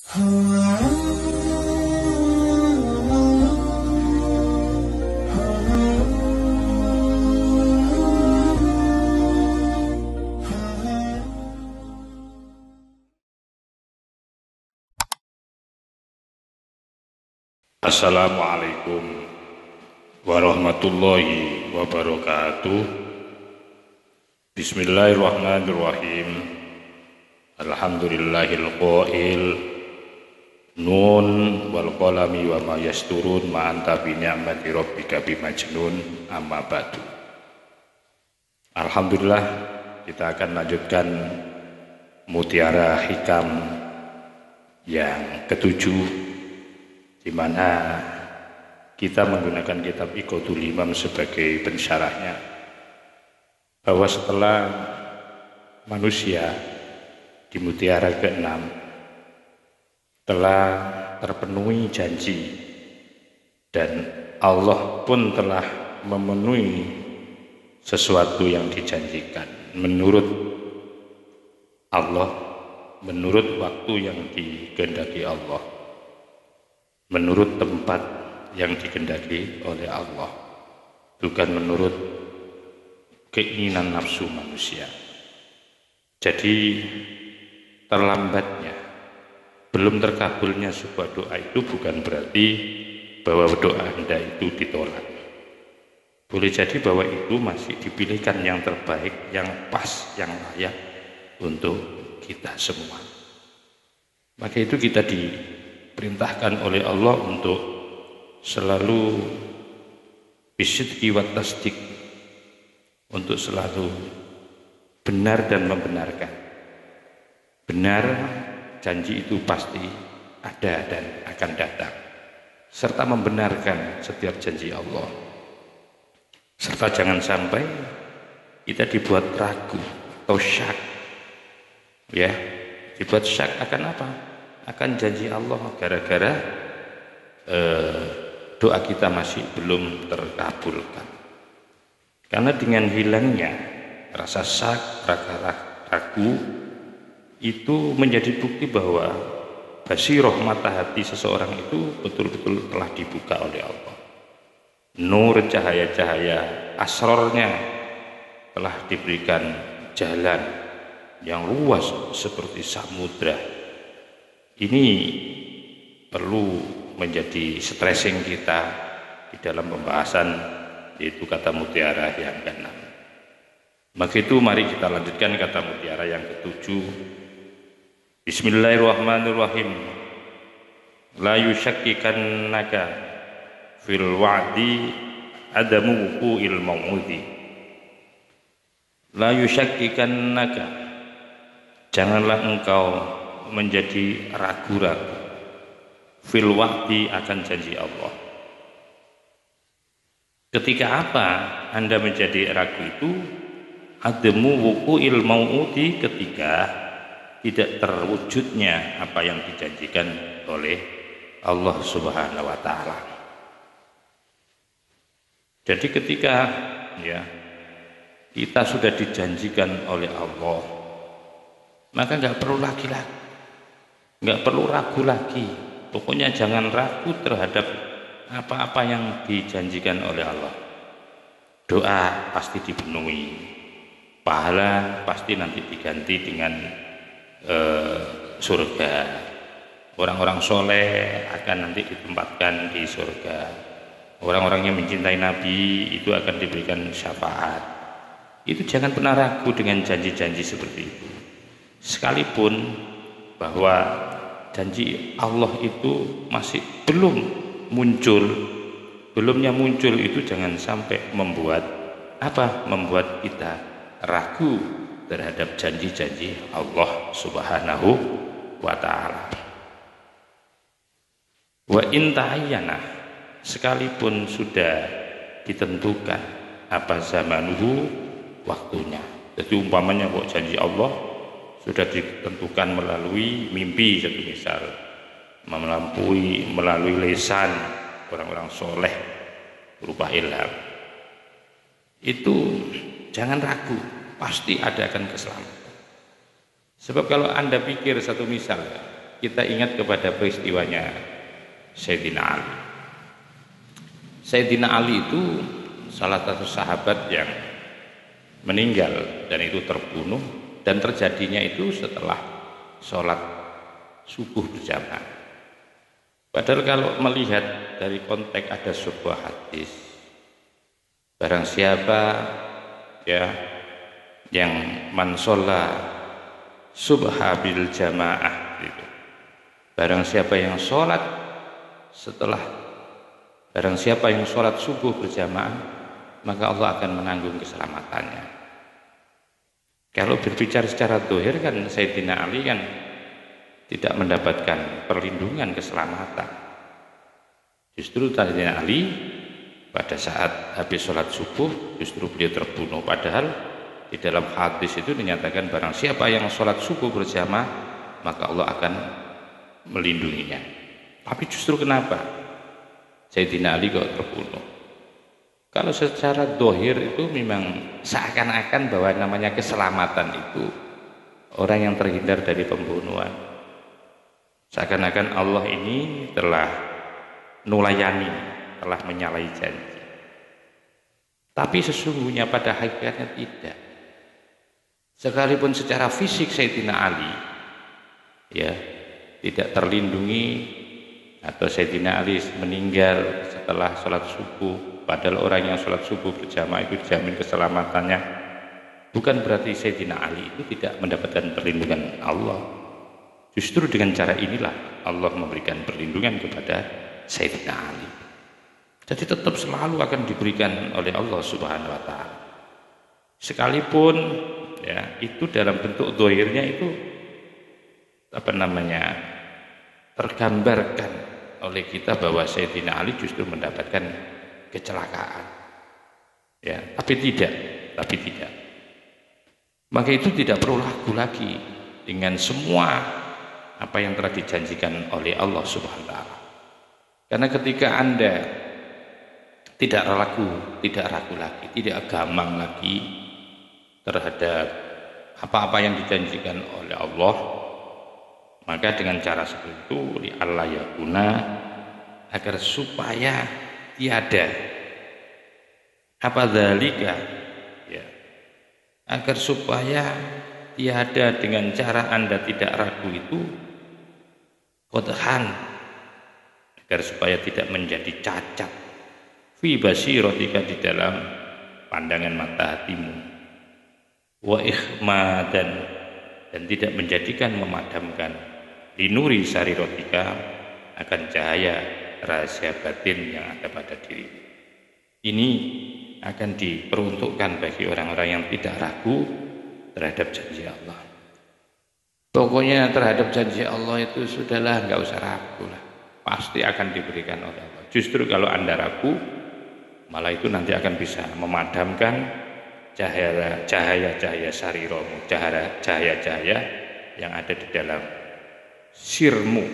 Assalamualaikum warahmatullahi wabarakatuh. Bismillahirrahmanirrahim. Alhamdulillahil qail nun wal qalami wa ma yasturun ma anta bi ni'mati rabbika bimajnun, amma ba'du. Alhamdulillah, kita akan lanjutkan mutiara hikam yang ketujuh, di mana kita menggunakan kitab Iqatul Imam sebagai pensyarahnya, bahwa setelah manusia di mutiara ke-6 telah terpenuhi janji dan Allah pun telah memenuhi sesuatu yang dijanjikan menurut Allah, menurut waktu yang dikehendaki Allah, menurut tempat yang dikehendaki oleh Allah, bukan menurut keinginan nafsu manusia. Jadi terlambatnya, belum terkabulnya sebuah doa itu bukan berarti bahwa doa Anda itu ditolak. Boleh jadi bahwa itu masih dipilihkan yang terbaik, yang pas, yang layak untuk kita semua. Maka itu kita diperintahkan oleh Allah untuk selalu bisidqi wa tasdiq, untuk selalu benar dan membenarkan. Benar, janji itu pasti ada dan akan datang, serta membenarkan setiap janji Allah. Serta jangan sampai kita dibuat ragu atau syak, ya, dibuat syak akan apa? Akan janji Allah, gara-gara doa kita masih belum terkabulkan. Karena dengan hilangnya rasa syak, ragu, itu menjadi bukti bahwa basiroh mata hati seseorang itu betul-betul telah dibuka oleh Allah. Nur, cahaya-cahaya asrornya telah diberikan jalan yang luas seperti samudra. Ini perlu menjadi stressing kita di dalam pembahasan, yaitu kata mutiara yang ke-6. Maka itu mari kita lanjutkan kata mutiara yang ke-7. Bismillahirrahmanirrahim. La yushakkikannaka fil wa'di adamu wuqu'il mau'udi. La yushakkikannaka, janganlah engkau menjadi ragu-ragu fil wa'di, akan janji Allah. Ketika apa Anda menjadi ragu itu? Adamu wuqu'il mau'udi, ketika tidak terwujudnya apa yang dijanjikan oleh Allah Subhanahu wa taala. Jadi ketika kita sudah dijanjikan oleh Allah, maka nggak perlu ragu lagi. Pokoknya jangan ragu terhadap apa-apa yang dijanjikan oleh Allah. Doa pasti dipenuhi, pahala pasti nanti diganti dengan surga. Orang-orang soleh akan nanti ditempatkan di surga. Orang-orang yang mencintai Nabi itu akan diberikan syafaat. Itu jangan pernah ragu dengan janji-janji seperti itu. Sekalipun bahwa janji Allah itu masih belum muncul, belumnya muncul, itu jangan sampai membuat kita ragu terhadap janji-janji Allah Subhanahu wa taala. Wa in ta'ayyana, sekalipun sudah ditentukan apa zamanuhu, waktunya. Jadi umpamanya kok janji Allah sudah ditentukan melalui mimpi, satu misal, melalui lisan orang-orang soleh berupa ilham, itu jangan ragu, pasti ada akan keselamatan. Sebab kalau Anda pikir, satu misal, kita ingat kepada peristiwanya Sayyidina Ali. Sayyidina Ali itu salah satu sahabat yang meninggal dan itu terbunuh, dan terjadinya itu setelah sholat subuh berjamaah. Padahal kalau melihat dari konteks ada sebuah hadis, barang siapa ya yang man sholla subha bil jamaah gitu. Barang siapa yang sholat subuh berjamaah, maka Allah akan menanggung keselamatannya. Kalau berbicara secara zahir kan Sayyidina Ali kan tidak mendapatkan perlindungan keselamatan. Justru Sayyidina Ali pada saat habis sholat subuh justru beliau terbunuh. Padahal di dalam hadis itu dinyatakan barang siapa yang sholat subuh berjamaah maka Allah akan melindunginya. Tapi justru kenapa Sayyidina Ali kok terbunuh? Kalau secara zahir itu memang seakan-akan bahwa namanya keselamatan itu orang yang terhindar dari pembunuhan. Seakan-akan Allah ini telah nulayani, telah menyalahi janji. Tapi sesungguhnya pada hakikatnya tidak. Sekalipun secara fisik Sayyidina Ali ya tidak terlindungi, atau Sayyidina Ali meninggal setelah sholat subuh, padahal orang yang sholat subuh berjamaah itu dijamin keselamatannya, bukan berarti Sayyidina Ali itu tidak mendapatkan perlindungan Allah. Justru dengan cara inilah Allah memberikan perlindungan kepada Sayyidina Ali. Jadi tetap selalu akan diberikan oleh Allah Subhanahu wa Ta'ala. Sekalipun ya itu dalam bentuk zahirnya itu tergambarkan oleh kita bahwa Sayyidina Ali justru mendapatkan kecelakaan. Ya, tapi tidak. Maka itu tidak perlu ragu lagi dengan semua apa yang telah dijanjikan oleh Allah Subhanahu wa Ta'ala. Karena ketika Anda tidak ragu lagi, tidak gamang lagi terhadap apa-apa yang dijanjikan oleh Allah, maka dengan cara seperti itu li Allah yakuna, agar supaya tiada apa dzalika ya, agar supaya tiada dengan cara Anda tidak ragu itu qadhan, agar supaya tidak menjadi cacat fi basiratika, di dalam pandangan mata hatimu, wa ikhmadan, dan tidak menjadikan memadamkan linuri sarirotika, akan cahaya rahasia batin yang ada pada diri. Ini akan diperuntukkan bagi orang-orang yang tidak ragu terhadap janji Allah. Pokoknya terhadap janji Allah itu sudahlah, nggak usah ragu lah, pasti akan diberikan oleh Allah. Justru kalau Anda ragu, malah itu nanti akan bisa memadamkan cahaya-cahaya sariromu, cahaya-cahaya yang ada di dalam sirmu,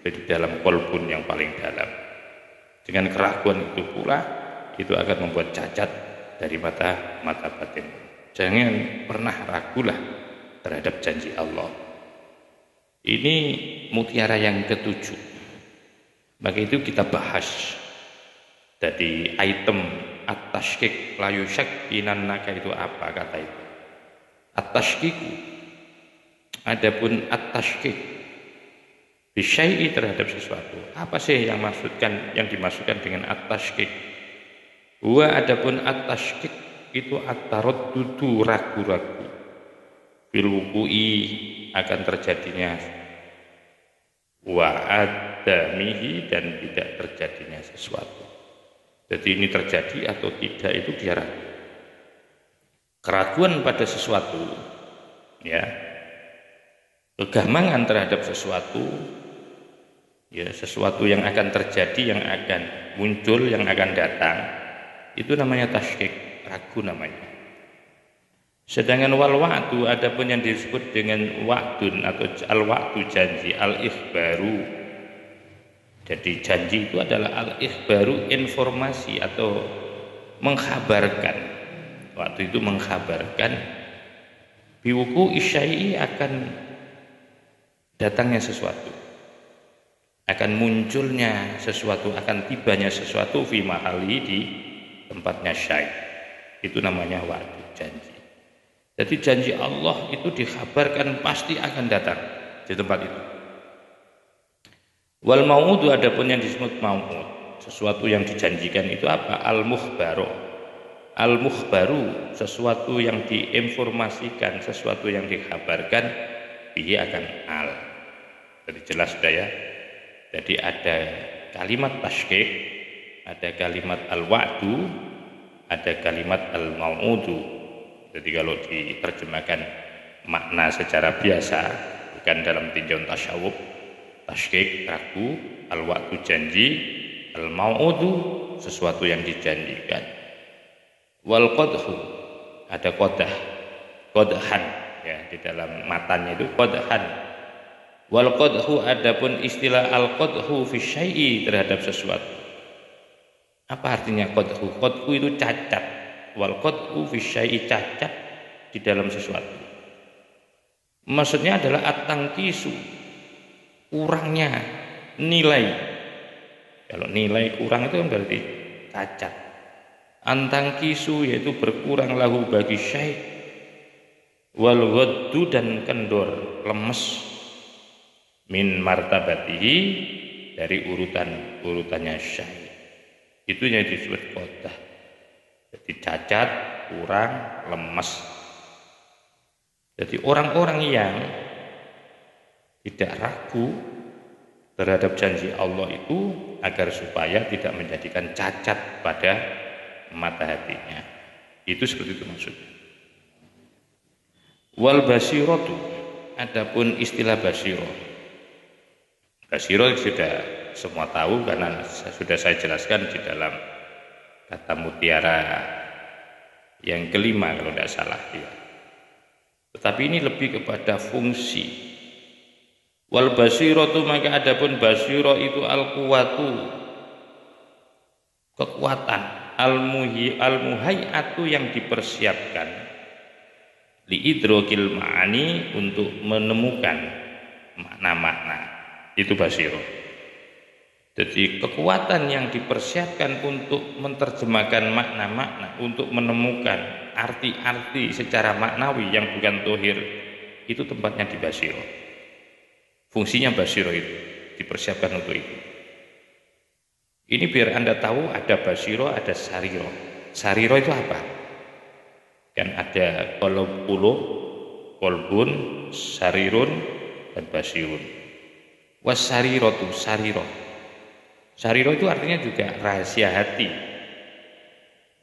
di dalam kolbun yang paling dalam. Dengan keraguan itu pula, itu akan membuat cacat dari mata batin. Jangan pernah ragulah terhadap janji Allah. Ini mutiara yang ketujuh. Maka itu kita bahas dari item at-tashkik la yushakkinannaka itu apa kata itu. At-tashkiku, adapun at-tashkik bisyai'i terhadap sesuatu. Apa sih yang dimaksudkan dengan at-tashkik? Wa adapun at-tashkik itu at-taraddudu, ragu-ragu, bil wuqu'i, akan terjadinya, wa adamihi, dan tidak terjadinya sesuatu. Jadi ini terjadi atau tidak itu dia ragu. Keraguan pada sesuatu ya, kegamangan terhadap sesuatu ya, sesuatu yang akan terjadi, yang akan muncul, yang akan datang, itu namanya tashkik, ragu namanya. Sedangkan wal wa'du, adapun yang disebut dengan wa'dun atau al-wa'du, janji, al-ikhbaru. Jadi janji itu adalah al-ikhbaru, informasi atau mengkhabarkan. Waktu itu mengkhabarkan biwuku isyai'i, akan datangnya sesuatu, akan munculnya sesuatu, akan tibanya sesuatu fi mahali, di tempatnya syai. Itu namanya wa'du, janji. Jadi janji Allah itu dikhabarkan pasti akan datang di tempat itu. Wal mau'udu, adapun yang disebut mau'ud, sesuatu yang dijanjikan itu apa? Al-mukhbaru. Al-mukhbaru, sesuatu yang diinformasikan, sesuatu yang dikabarkan, bihi akan al. Jadi jelas sudah ya. Jadi ada kalimat tasykik, ada kalimat al-wa'du, ada kalimat al-mau'udu. Jadi kalau diterjemahkan makna secara biasa, bukan dalam tinjauan tasyawuf, tasykik ragu, al-wa'du janji, al-mau'udu sesuatu yang dijanjikan. Wal qadhu, ada qadah, qadhan ya, di dalam matanya itu qadhan. Wal qadhu, adapun istilah al qadhu fi syai'i, terhadap sesuatu. Apa artinya qadhu? Qadhu itu cacat. Wal qadhu fi syai'i, cacat di dalam sesuatu. Maksudnya adalah at-tangkisu, kurangnya nilai. Kalau nilai kurang itu kan berarti cacat. Antangkisu, yaitu berkurang, lahu bagi syai'. Wal ghaddu, dan kendor, lemes, min martabatihi, dari urutannya syai'. Itu yang disebut qadah. Jadi cacat, kurang, lemes. Jadi orang-orang yang tidak ragu terhadap janji Allah itu, agar supaya tidak menjadikan cacat pada mata hatinya. Itu seperti itu maksudnya. Wal basiratu, adapun istilah basirah. Basirah sudah semua tahu karena sudah saya jelaskan di dalam kata mutiara yang kelima kalau tidak salah ya. Tetapi ini lebih kepada fungsi. Wal basiratu, maka adapun basirah itu al-quwatu, kekuatan, al-muhayatu, yang dipersiapkan, liidrokil ma'ani, untuk menemukan makna-makna. Itu basirah. Jadi kekuatan yang dipersiapkan untuk menerjemahkan makna-makna, untuk menemukan arti-arti secara maknawi yang bukan zahir, itu tempatnya di basirah. Fungsinya basirah itu dipersiapkan untuk itu. Ini biar Anda tahu ada basirah, ada sarirah. Sarirah itu apa? Kan ada kolbun, sarirun, dan basirun. Wasariratu, sarirah. Sarirah itu artinya juga rahasia hati.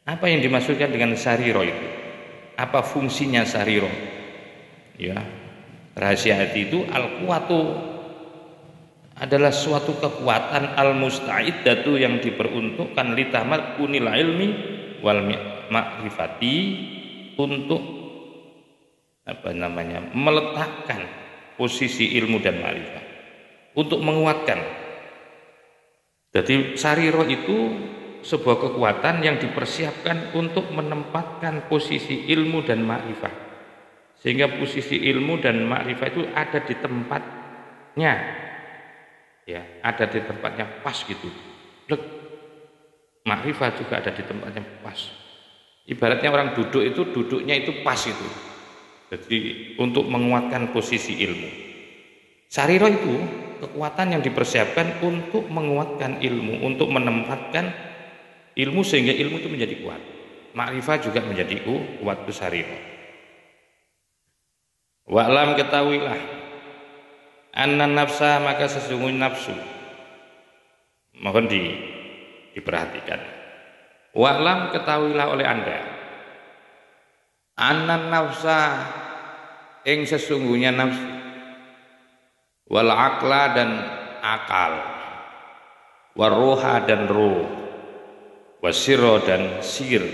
Apa yang dimaksudkan dengan sarirah itu? Apa fungsinya sarirah? Ya, rahasia hati itu al-quwatu, adalah suatu kekuatan al-musta'iddatu, yang diperuntukkan litamakkunil ilmi wal ma'rifati, untuk meletakkan posisi ilmu dan ma'rifat, untuk menguatkan. Jadi sarirah itu sebuah kekuatan yang dipersiapkan untuk menempatkan posisi ilmu dan ma'rifat, sehingga posisi ilmu dan ma'rifat itu ada di tempatnya. Ya, ada di tempatnya pas gitu. Makrifat juga ada di tempatnya pas. Ibaratnya orang duduk itu, duduknya itu pas itu. Jadi untuk menguatkan posisi ilmu. Sarirah itu kekuatan yang dipersiapkan untuk menguatkan ilmu, untuk menempatkan ilmu sehingga ilmu itu menjadi kuat. Makrifat juga menjadi kuat, itu sarirah. Wa'lam, ketahuilah, anna nafsa, maka sesungguhnya nafsu. Mohon diperhatikan. Wa'lam, ketahuilah oleh Anda, anna nafsa, ing sesungguhnya nafsu, wal aqla, dan akal, waruha, dan ruh, wasirro, dan sir.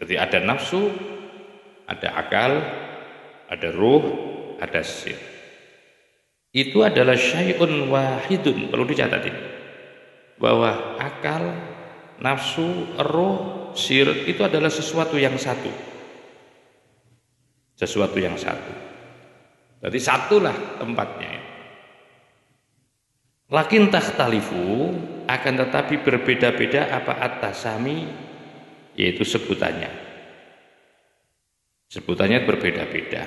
Jadi ada nafsu, ada akal, ada ruh, ada sir. Itu adalah syai'un wahidun. Perlu dicatat ini, bahwa akal, nafsu, roh, sir itu adalah sesuatu yang satu. Sesuatu yang satu. Jadi satulah tempatnya. Lakin takhtalifu, akan tetapi berbeda-beda apa at-tasami, yaitu sebutannya. Sebutannya berbeda-beda.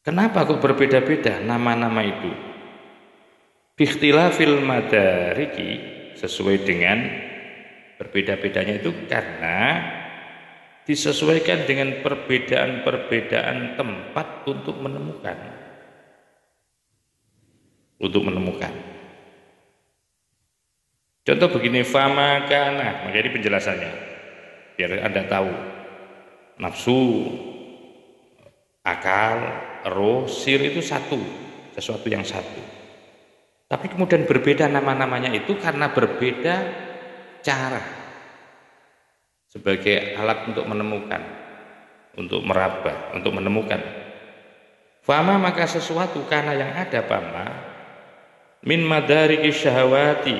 Kenapa kok berbeda-beda nama-nama itu? Bikhtilafil madariki, sesuai dengan berbeda-bedanya itu karena disesuaikan dengan perbedaan-perbedaan tempat untuk menemukan. Contoh begini, fama kana, maka ini penjelasannya biar Anda tahu. Nafsu, akal, roh, sir itu satu, sesuatu yang satu. Tapi kemudian berbeda nama-namanya itu karena berbeda cara sebagai alat untuk menemukan, untuk meraba, untuk menemukan. Fama, maka sesuatu karena yang ada fama min madariki syahwati,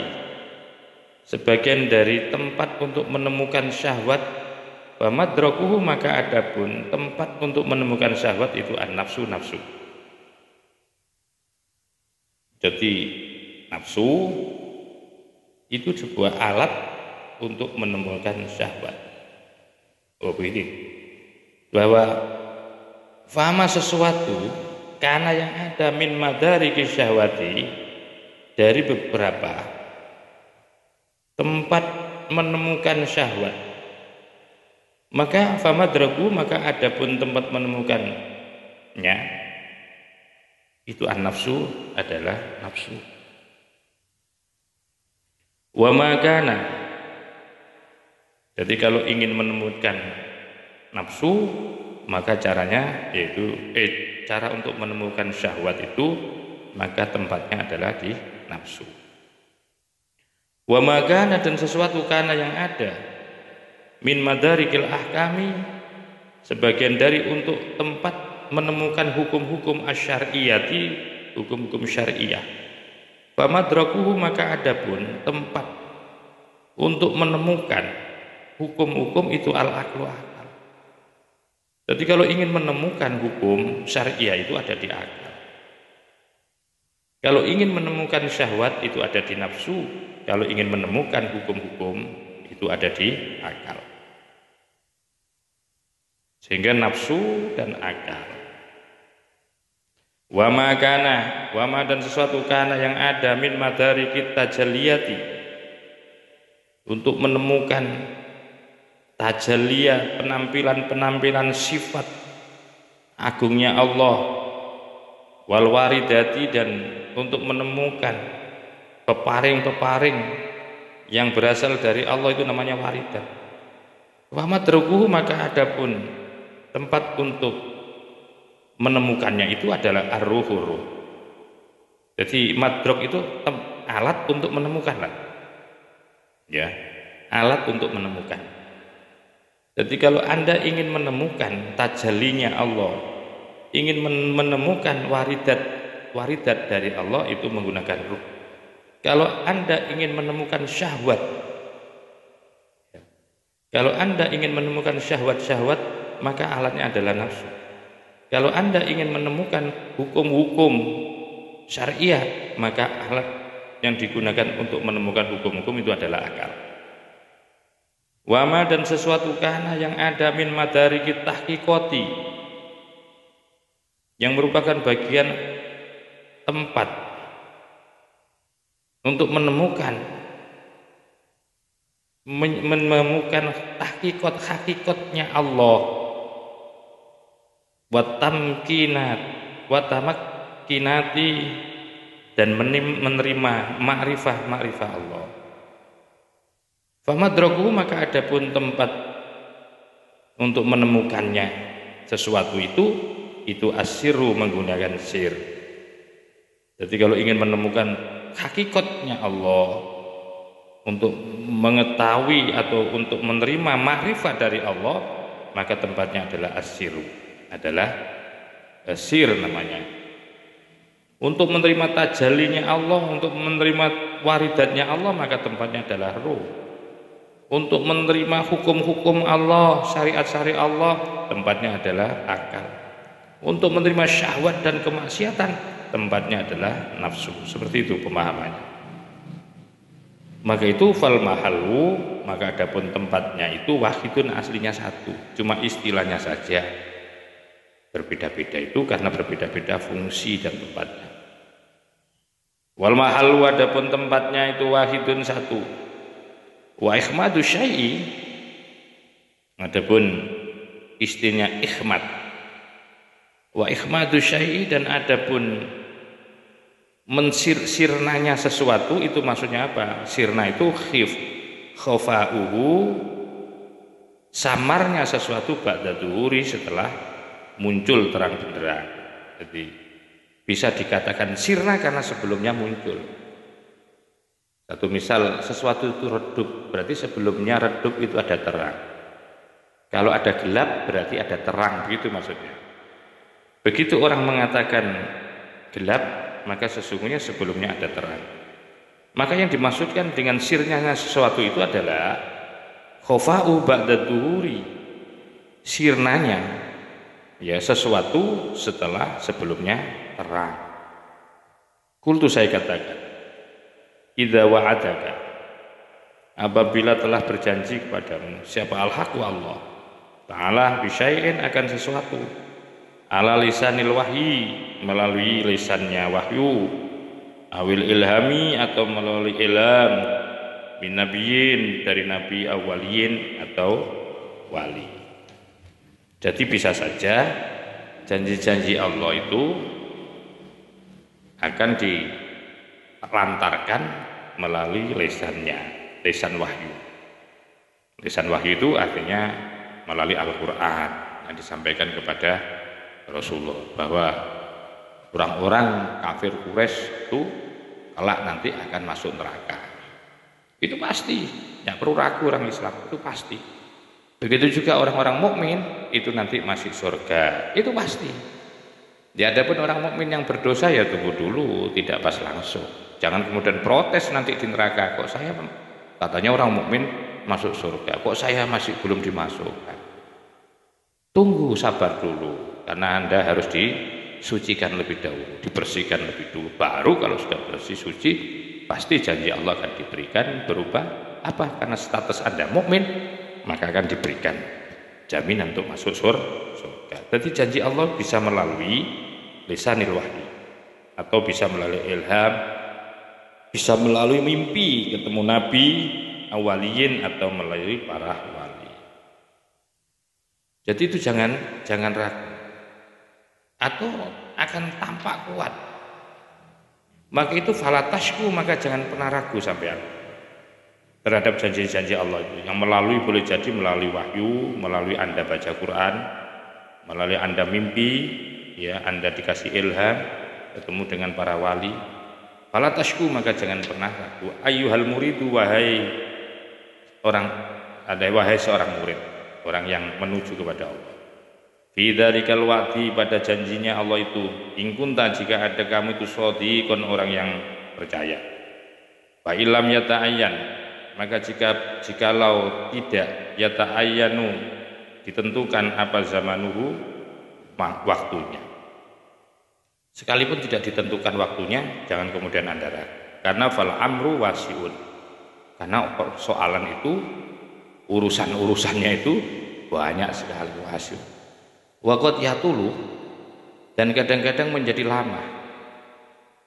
sebagian dari tempat untuk menemukan syahwat. Wa madrakuhu, maka adapun tempat untuk menemukan syahwat itu an-nafsu, nafsu. Jadi nafsu itu sebuah alat untuk menemukan syahwat. Oh begini, bahwa fama sesuatu karena yang ada min madariki syahwati, dari beberapa tempat menemukan syahwat, maka famadraku, maka adapun tempat menemukannya itu an-nafsu, adalah nafsu. Wa makana, jadi kalau ingin menemukan nafsu, maka caranya yaitu cara untuk menemukan syahwat itu, maka tempatnya adalah di nafsu. Wa makana, dan sesuatu kana yang ada min madarikil ahkami, sebagian dari untuk tempat menemukan hukum-hukum asyariyati, hukum-hukum syariah. Fa madrakuhu, maka adapun tempat untuk menemukan hukum-hukum itu al-aqlu, akal. Jadi kalau ingin menemukan hukum syariah itu ada di akal. Kalau ingin menemukan syahwat itu ada di nafsu. Kalau ingin menemukan hukum-hukum itu ada di akal. Sehingga nafsu dan akal. Wa ma kana, wa ma, dan sesuatu kana yang ada min madariki tajalliyati, untuk menemukan tajalliyah, penampilan-penampilan sifat agungnya Allah, wal waridati, dan untuk menemukan peparing-peparing yang berasal dari Allah, itu namanya waridat. Wa madrukuhu, maka adapun tempat untuk menemukannya itu adalah ar-ruhu. Jadi madruk itu alat untuk menemukan lah. Ya, alat untuk menemukan. Jadi kalau Anda ingin menemukan tajallinya Allah, ingin menemukan waridat dari Allah, itu menggunakan ruh. Kalau Anda ingin menemukan syahwat, syahwat, maka alatnya adalah nafsu. Kalau Anda ingin menemukan hukum-hukum syariah, maka alat yang digunakan untuk menemukan hukum-hukum itu adalah akal. Wama, dan sesuatu kana yang ada min madariki tahqiqati, yang merupakan bagian tempat untuk menemukan hakikatnya Allah, wa tamakkinati, dan menerima ma'rifah Allah. Famadraku, maka adapun tempat untuk menemukannya sesuatu itu asyiru, menggunakan sir. Jadi kalau ingin menemukan hakikatnya Allah, untuk mengetahui atau untuk menerima makrifat dari Allah, maka tempatnya adalah asyiru, adalah sir namanya. Untuk menerima tajallinya Allah, untuk menerima waridatnya Allah, maka tempatnya adalah ruh. Untuk menerima hukum-hukum Allah, syariat-syariat Allah, tempatnya adalah akal. Untuk menerima syahwat dan kemaksiatan, tempatnya adalah nafsu. Seperti itu pemahamannya. Maka itu fal mahallu, maka adapun tempatnya itu wahidun, aslinya satu, cuma istilahnya saja berbeda-beda, itu karena berbeda-beda fungsi dan tempatnya. Wal mahallu, adapun tempatnya itu wahidun, satu. Wa ikhmadu syai'i, adapun istinya ikhmad. Wa ikhmadu syai'i, dan adapun sirnanya sesuatu, itu maksudnya apa? Sirna itu khofa'uhu, samarnya sesuatu ba'da duhuri, setelah muncul terang benderang. Jadi bisa dikatakan sirna karena sebelumnya muncul. Satu misal, sesuatu itu redup, berarti sebelumnya redup itu ada terang. Kalau ada gelap berarti ada terang, begitu maksudnya. Begitu orang mengatakan gelap, maka sesungguhnya sebelumnya ada terang. Maka yang dimaksudkan dengan sirnya sesuatu itu adalah khofa'u ba'da duhuri, sirnanya ya sesuatu setelah sebelumnya terang. Kultu, saya katakan, idza wa'adaka, apabila telah berjanji kepadamu siapa al-haq wa Allah ta'ala bisyai'in, akan sesuatu, ala lisanil wahyi, melalui lisannya wahyu, awil ilhami, atau melalui ilham, min nabiyin, dari nabi awaliyin atau wali. Jadi bisa saja janji-janji Allah itu akan dilantarkan melalui lisannya, lisan wahyu. Lisan wahyu itu artinya melalui Al-Quran yang disampaikan kepada Rasulullah, bahwa orang-orang kafir Quraisy itu kelak nanti akan masuk neraka. Itu pasti, tidak perlu ragu, orang Islam itu pasti. Begitu juga orang-orang mukmin itu nanti masuk surga, itu pasti. Ya, adapun orang mukmin yang berdosa ya tunggu dulu, tidak pas langsung. Jangan kemudian protes nanti di neraka, kok saya katanya orang mukmin masuk surga, kok saya masih belum dimasukkan. Tunggu, sabar dulu, karena Anda harus disucikan lebih dahulu, dibersihkan lebih dulu. Baru kalau sudah bersih suci, pasti janji Allah akan diberikan berupa apa? Karena status Anda mukmin, maka akan diberikan jaminan untuk masuk surga. Jadi janji Allah bisa melalui lisanil wahyi, atau bisa melalui ilham, bisa melalui mimpi ketemu nabi awaliyin, atau melalui para wali. Jadi itu jangan ragu, atau akan tampak kuat. Maka itu falatashku, maka jangan pernah ragu sampean terhadap janji-janji Allah itu, yang melalui, boleh jadi melalui wahyu, melalui Anda baca Quran, melalui Anda mimpi, ya Anda dikasih ilham, ketemu dengan para wali. Falatashku, maka jangan pernah ragu. Ayyuhal muridu, wahai seorang murid, orang yang menuju kepada Allah. Fi dzalikal wa'di, pada janjinya Allah itu, in kunta, jika ada kamu itu shadiqon, orang yang percaya. Fa illam yata'ayyan, maka jikalau tidak yata'ayyanu, ditentukan apa zamanuhu, waktunya. Sekalipun tidak ditentukan waktunya, jangan kemudian Anda ragu. Karena fal amru wasi'un, karena soalan itu, urusan-urusannya itu banyak sekali, wasi'un. Waqad yatulu, dan kadang-kadang menjadi lama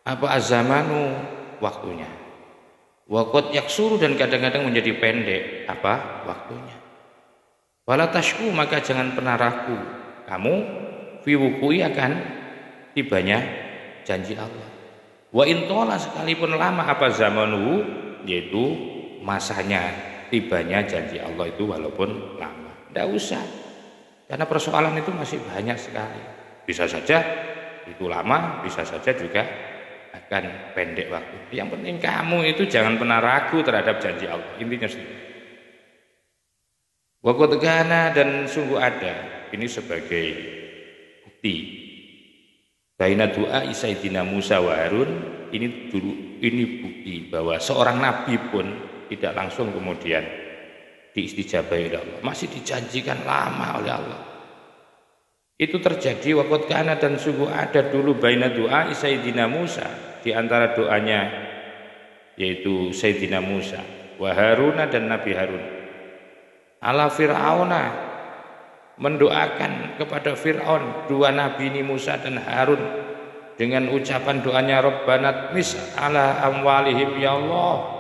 apa azamanu, waktunya. Waqad yaksuru, dan kadang-kadang menjadi pendek apa waktunya. Wala tashku, maka jangan pernah ragu kamu fi wuqui, akan tibanya janji Allah. Wa in tola, sekalipun lama apa zamanuhu, yaitu masanya tibanya janji Allah itu walaupun lama. Tidak usah, karena persoalan itu masih banyak sekali. Bisa saja itu lama, bisa saja juga akan pendek waktu. Yang penting kamu itu jangan pernah ragu terhadap janji Allah. Intinya sih. Wa qad kana, dan sungguh ada, ini sebagai bukti. Baina doa Sayyidina Musa wa Harun, ini bukti bahwa seorang nabi pun tidak langsung kemudian diistijabahi oleh Allah, masih dijanjikan lama oleh Allah. Itu terjadi waqad kana, dan sungguh ada dulu baina doa Sayyidina Musa, di antara doanya yaitu Sayyidina Musa wa Haruna, dan Nabi Harun, ala Fir'auna, mendoakan kepada Fir'aun, dua nabi ini Musa dan Harun, dengan ucapan doanya Rabbana tmis ala amwalihim, ya Allah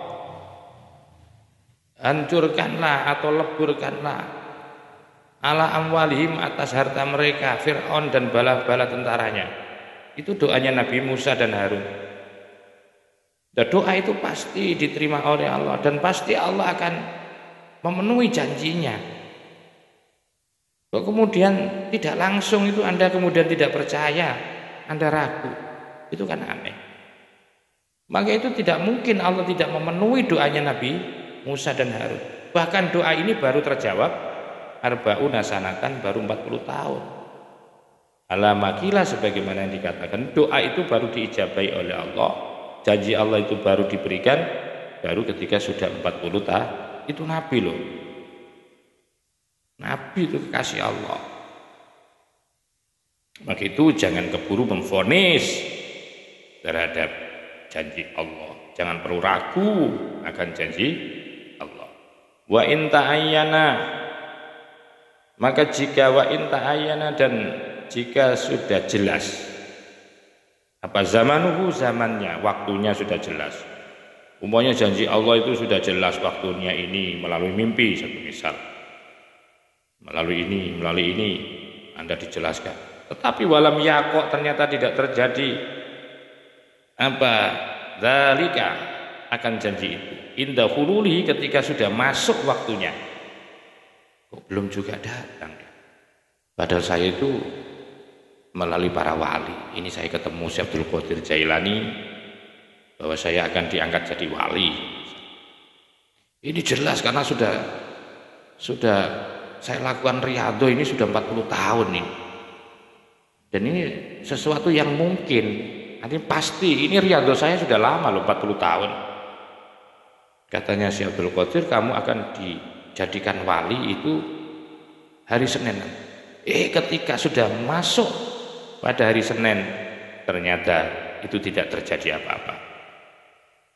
hancurkanlah atau leburkanlah ala amwalihim, atas harta mereka, Fir'aun dan bala-bala tentaranya. Itu doanya Nabi Musa dan Harun. Dan doa itu pasti diterima oleh Allah, dan pasti Allah akan memenuhi janjinya. Kok kemudian tidak langsung itu Anda kemudian tidak percaya, Anda ragu, itu kan aneh. Maka itu tidak mungkin Allah tidak memenuhi doanya Nabi Musa dan Harun. Bahkan doa ini baru terjawab arba'una sanatan, baru 40 tahun. Alamakilah, sebagaimana yang dikatakan, doa itu baru diijabai oleh Allah, janji Allah itu baru diberikan baru ketika sudah 40 tahun. Itu Nabi loh, Nabi itu kekasih Allah. Maka itu jangan keburu memvonis terhadap janji Allah, jangan perlu ragu akan janji Allah. Wa in ta'ayyana, maka jika wa in ta'ayyana, dan jika sudah jelas apa zamanuhu, zamannya, waktunya sudah jelas. Umpamanya janji Allah itu sudah jelas waktunya ini melalui mimpi, satu misal, melalui ini Anda dijelaskan. Tetapi walam yakok, ternyata tidak terjadi apa dzalika, akan janji itu inda hululi, ketika sudah masuk waktunya. Kok belum juga datang? Padahal saya itu melalui para wali. Ini saya ketemu Syekh Abdul Qadir Jailani, bahwa saya akan diangkat jadi wali. Ini jelas karena sudah saya lakukan riyadhah ini sudah 40 tahun ini. Dan ini sesuatu yang mungkin. Artinya pasti ini riyadhah saya sudah lama loh, 40 tahun. Katanya Syekh Abdul Qadir, kamu akan dijadikan wali itu hari Senin. Ketika sudah masuk pada hari Senin, ternyata itu tidak terjadi apa-apa.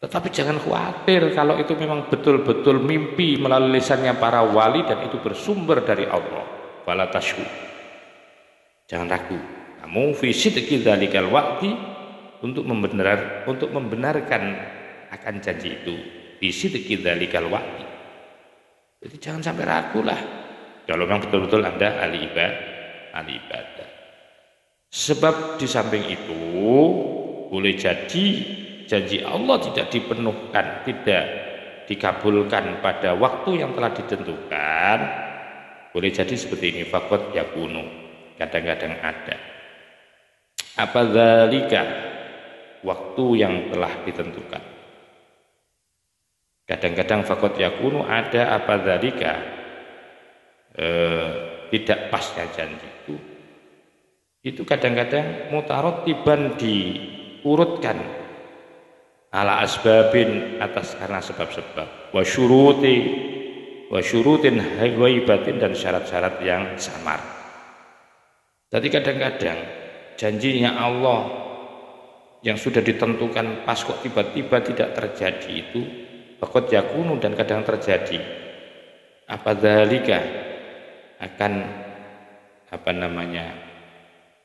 Tetapi jangan khawatir kalau itu memang betul-betul mimpi melalui lisannya para wali dan itu bersumber dari Allah. Fala tashu, jangan ragu. Kamu fi sidqi dzalikal waqti, untuk membenarkan akan janji itu. Fi sidqi dzalikal waqti. Jadi jangan sampai ragu lah. Kalau memang betul-betul Anda ahli ibadah. Sebab di samping itu boleh jadi janji Allah tidak dipenuhkan, tidak dikabulkan pada waktu yang telah ditentukan. Boleh jadi seperti ini, faqad yakunu, kadang-kadang ada apa dzalika, waktu yang telah ditentukan. Kadang-kadang faqad yakunu, ada apa dzalika, tidak pasnya janji itu kadang-kadang mutarattiban, diurutkan ala asbabin, atas karena sebab-sebab, wa syurutin ghaibatin, dan syarat-syarat yang samar. Jadi kadang-kadang janjinya Allah yang sudah ditentukan pas kok tiba-tiba tidak terjadi, itu faqad yakunu, dan kadang terjadi apa dzalika, akan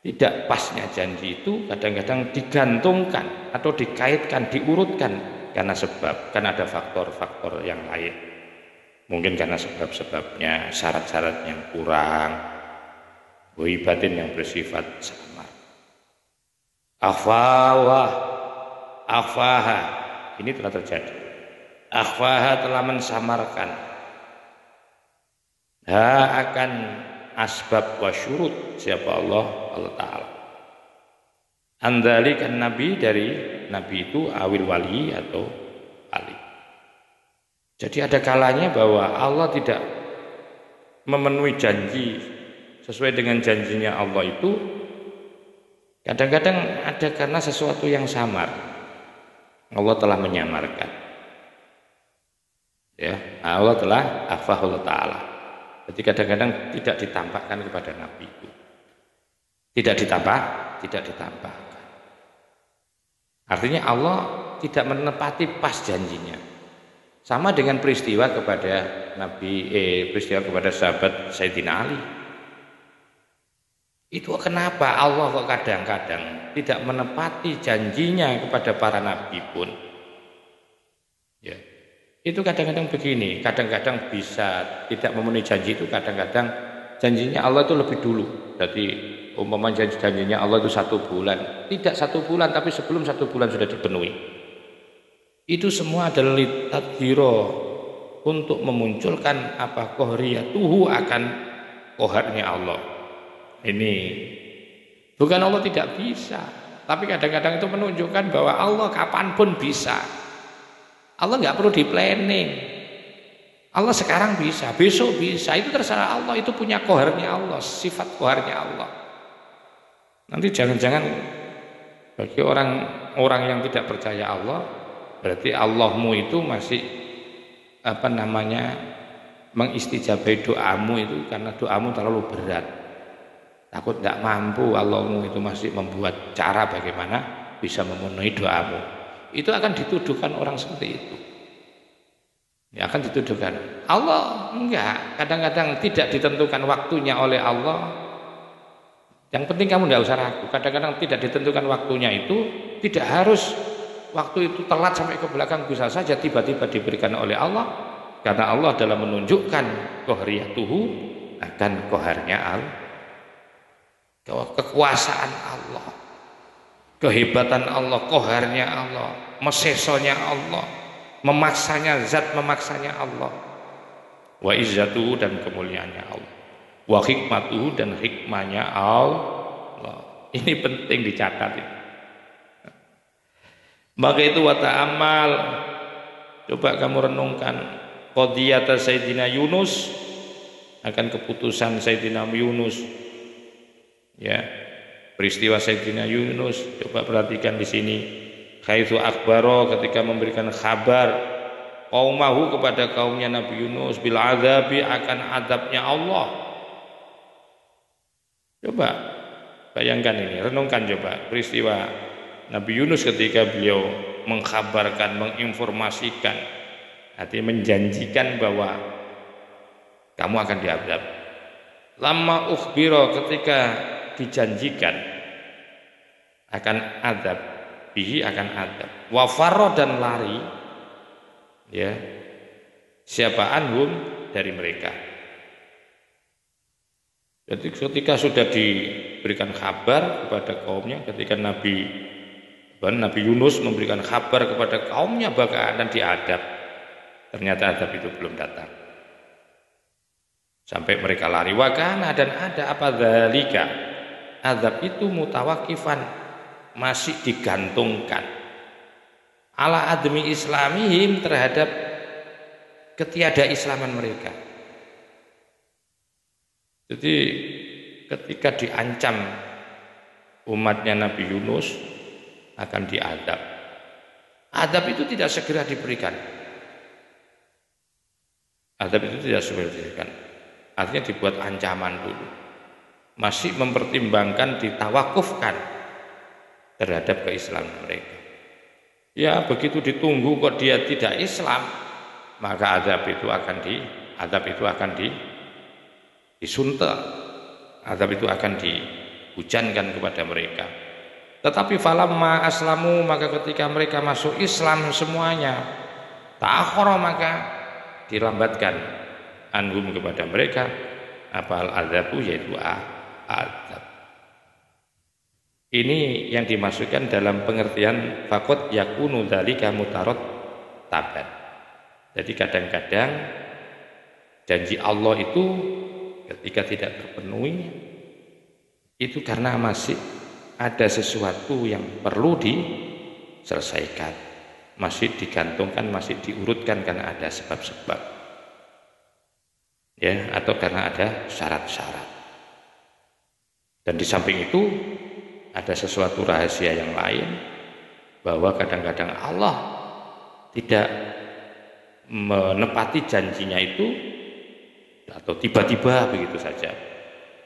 tidak pasnya janji itu kadang-kadang digantungkan atau dikaitkan, diurutkan karena sebab, kan ada faktor-faktor yang lain. Mungkin karena sebab-sebabnya, syarat-syarat yang kurang, batin yang bersifat sama. Akhfaha, ini telah terjadi. Akhfaha, telah mensamarkan akan asbab wa syurut, siapa Allah Ta'ala. Andalikan nabi, dari nabi itu awil wali atau wali. Jadi ada kalanya bahwa Allah tidak memenuhi janji sesuai dengan janjinya Allah itu. Kadang-kadang ada karena sesuatu yang samar, Allah telah menyamarkan. Ya, Allah telah akhfahu Ta'ala. Jadi kadang-kadang tidak ditampakkan kepada Nabi itu. Tidak ditambah, tidak ditambahkan. Artinya Allah tidak menepati pas janjinya. Sama dengan peristiwa kepada peristiwa kepada sahabat Sayyidina Ali. Itu kenapa Allah kok kadang-kadang tidak menepati janjinya kepada para nabi pun. Ya. Itu kadang-kadang begini, kadang-kadang bisa tidak memenuhi janji itu, kadang-kadang janjinya Allah itu lebih dulu. Jadi umpama janjinya Allah itu 1 bulan, tidak 1 bulan tapi sebelum 1 bulan sudah dipenuhi. Itu semua adalah litadhiro, untuk memunculkan apa qahriyatuhu, akan qaharnya Allah. Ini bukan Allah tidak bisa, tapi kadang-kadang itu menunjukkan bahwa Allah kapanpun bisa. Allah nggak perlu di planning. Allah sekarang bisa, besok bisa, itu terserah Allah, itu punya qaharnya Allah, sifat qaharnya Allah. Nanti jangan-jangan bagi orang yang tidak percaya Allah, berarti Allahmu itu masih mengistijabahi doamu itu karena doamu terlalu berat. Takut tidak mampu, Allahmu itu masih membuat cara bagaimana bisa memenuhi doamu. Itu akan dituduhkan orang seperti itu. Ya, akan dituduhkan. Allah enggak, kadang-kadang tidak ditentukan waktunya oleh Allah. Yang penting kamu tidak usah ragu. Kadang-kadang tidak ditentukan waktunya itu, tidak harus waktu itu telat sampai ke belakang, bisa saja tiba-tiba diberikan oleh Allah. Karena Allah dalam menunjukkan qahriyatuhu, akan qaharnya Allah. Kekuasaan Allah, kehebatan Allah, qaharnya Allah, mesesonya Allah, memaksanya Allah, wa izzatuhu, dan kemuliaannya Allah, wa hikmatuhu, dan hikmahnya Allah. Ini penting dicatat. Maka itu wa ta'amal, coba kamu renungkan qadhiyata Sayyidina Yunus, akan keputusan Sayyidina Yunus. Ya, peristiwa Sayyidina Yunus, coba perhatikan di sini. Haitsu akhbaro, ketika memberikan kabar qaumahu, kepada kaumnya Nabi Yunus, bil azabi, akan azabnya Allah. Coba bayangkan ini, renungkan coba peristiwa Nabi Yunus ketika beliau mengkhabarkan, menginformasikan, artinya menjanjikan bahwa kamu akan diazab. Lama ukhbiro, ketika dijanjikan akan azab, bihi, akan azab, wafarro, dan lari, ya, siapa anhum, dari mereka. Jadi ketika sudah diberikan kabar kepada kaumnya, ketika Nabi Yunus memberikan kabar kepada kaumnya bakalan diadab, ternyata azab itu belum datang. Sampai mereka lari, wakana, dan ada apa dzalika, azab itu mutawakifan, masih digantungkan, ala admi islamihim, terhadap ketiada islaman mereka. Jadi ketika diancam umatnya Nabi Yunus akan diadab, adab itu tidak segera diberikan. Adab itu tidak segera diberikan, artinya dibuat ancaman dulu, masih mempertimbangkan, ditawakufkan terhadap keislaman mereka. Ya, begitu ditunggu kok dia tidak Islam, maka azab itu akan disunta, azab itu akan dihujankan kepada mereka. Tetapi falamma aslamu, maka ketika mereka masuk Islam semuanya, ta'akhara, maka dilambatkan, anhum, kepada mereka, apa al-azabu, yaitu azab. Ini yang dimasukkan dalam pengertian faqad yakunu dzalika mutarattaban. Jadi kadang-kadang janji Allah itu ketika tidak terpenuhi, itu karena masih ada sesuatu yang perlu diselesaikan, masih digantungkan, masih diurutkan karena ada sebab-sebab, ya, atau karena ada syarat-syarat. Dan di samping itu ada sesuatu rahasia yang lain, bahwa kadang-kadang Allah tidak menepati janjinya itu, atau tiba-tiba begitu saja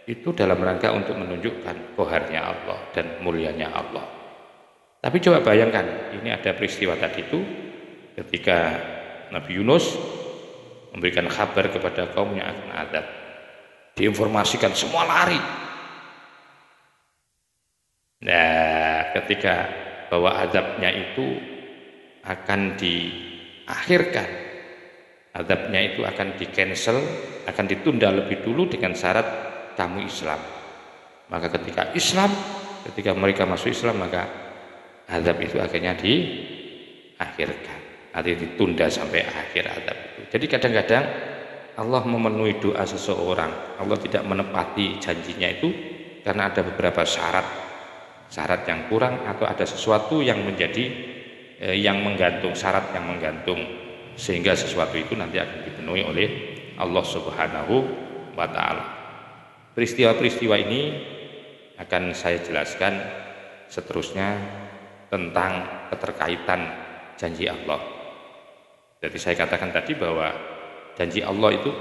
itu dalam rangka untuk menunjukkan koharnya Allah dan mulianya Allah. Tapi coba bayangkan, ini ada peristiwa tadi itu ketika Nabi Yunus memberikan kabar kepada kaumnya akan azab. Diinformasikan semua lari. Nah, ketika bahwa azabnya itu akan diakhirkan, azabnya itu akan di-cancel, akan ditunda lebih dulu dengan syarat kamu Islam. Maka ketika mereka masuk Islam, maka azab itu akhirnya diakhirkan, artinya ditunda sampai akhir azab itu. Jadi kadang-kadang Allah memenuhi doa seseorang, Allah tidak menepati janjinya itu karena ada beberapa syarat yang kurang, atau ada sesuatu yang menjadi yang menggantung, syarat yang menggantung, sehingga sesuatu itu nanti akan dipenuhi oleh Allah Subhanahu wa ta'ala. Peristiwa-peristiwa ini akan saya jelaskan seterusnya tentang keterkaitan janji Allah. Jadi saya katakan tadi bahwa janji Allah itu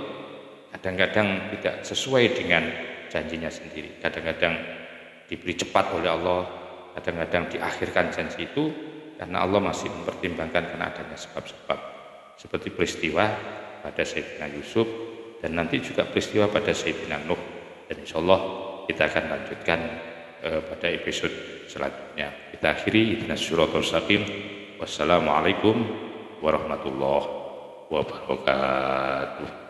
kadang-kadang tidak sesuai dengan janjinya sendiri. Kadang-kadang diberi cepat oleh Allah, kadang-kadang diakhirkan janji itu karena Allah masih mempertimbangkan karena adanya sebab-sebab. Seperti peristiwa pada Sayyidina Yusuf dan nanti juga peristiwa pada Sayyidina Nuh. Dan insyaallah kita akan lanjutkan pada episode selanjutnya. Kita akhiri ihdinas siratal mustaqim. Wassalamualaikum warahmatullahi wabarakatuh.